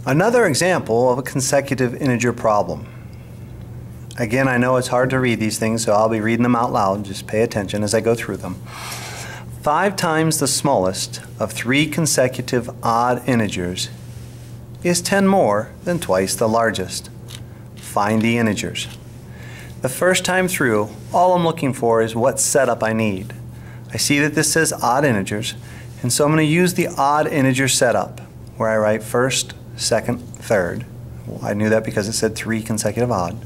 Another example of a consecutive integer problem. Again, I know it's hard to read these things, so I'll be reading them out loud. Just pay attention as I go through them. 5 times the smallest of 3 consecutive odd integers is 10 more than twice the largest. Find the integers. The first time through, all I'm looking for is what setup I need. I see that this says odd integers, and so I'm going to use the odd integer setup, where I write first, second, third. Well, I knew that because it said 3 consecutive odd.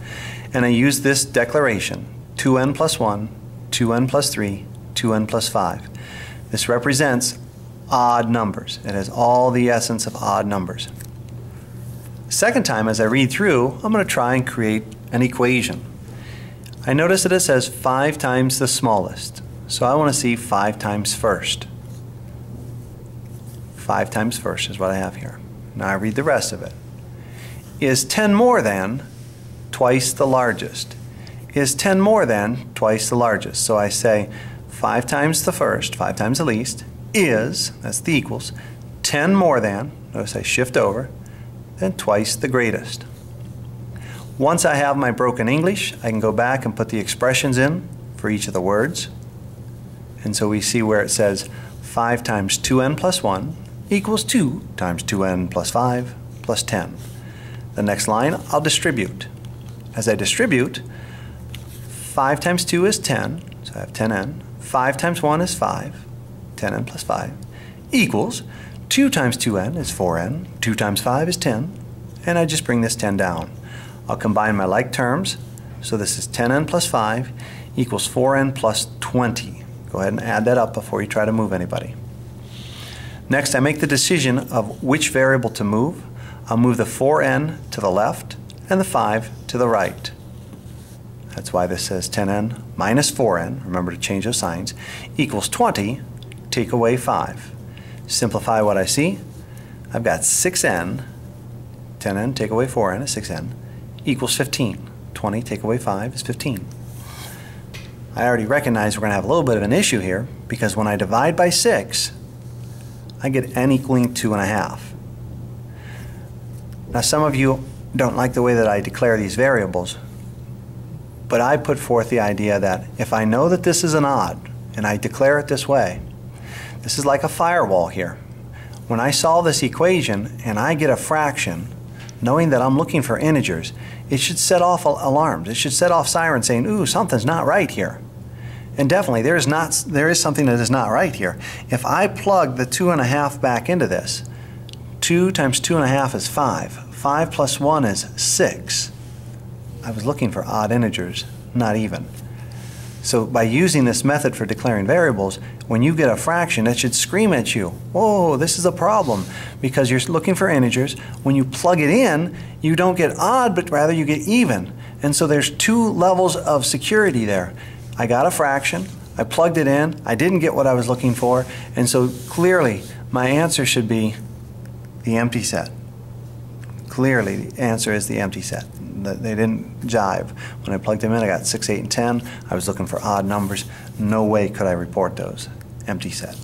And I use this declaration, 2n plus 1, 2n plus 3, 2n plus 5. This represents odd numbers. It has all the essence of odd numbers. Second time, as I read through, I'm going to try and create an equation. I notice that it says 5 times the smallest. So I want to see 5 times first. 5 times first is what I have here. Now I read the rest of it. Is 10 more than twice the largest? Is 10 more than twice the largest? So I say 5 times the first, 5 times the least, is, that's the equals, 10 more than, notice I shift over, then twice the greatest. Once I have my broken English, I can go back and put the expressions in for each of the words. And so we see where it says 5 times 2n plus 1 equals 2 times 2n plus 5 plus 10. The next line, I'll distribute. As I distribute, 5 times 2 is 10, so I have 10n. 5 times 1 is 5, 10n plus 5, equals 2 times 2n is 4n, 2 times 5 is 10, and I just bring this 10 down. I'll combine my like terms, so this is 10n plus 5 equals 4n plus 20. Go ahead and add that up before you try to move anybody. Next, I make the decision of which variable to move. I'll move the 4n to the left and the 5 to the right. That's why this says 10n minus 4n, remember to change those signs, equals 20, take away 5. Simplify what I see. I've got 6n, 10n take away 4n is 6n, equals 15. 20 take away 5 is 15. I already recognize we're going to have a little bit of an issue here, because when I divide by 6, I get n equaling 2.5. Now some of you don't like the way that I declare these variables, but I put forth the idea that if I know that this is an odd, and I declare it this way, this is like a firewall here. When I solve this equation and I get a fraction, knowing that I'm looking for integers, it should set off alarms. It should set off sirens saying, ooh, something's not right here. And definitely there is something that is not right here. If I plug the 2.5 back into this, 2 times 2.5 is 5. 5 plus 1 is 6. I was looking for odd integers, not even. So by using this method for declaring variables, when you get a fraction, it should scream at you, whoa, this is a problem, because you're looking for integers. When you plug it in, you don't get odd, but rather you get even. And so there's 2 levels of security there. I got a fraction, I plugged it in, I didn't get what I was looking for, and so clearly my answer should be the empty set. Clearly the answer is the empty set. They didn't jive. When I plugged them in, I got 6, 8, and 10. I was looking for odd numbers. No way could I report those. Empty set.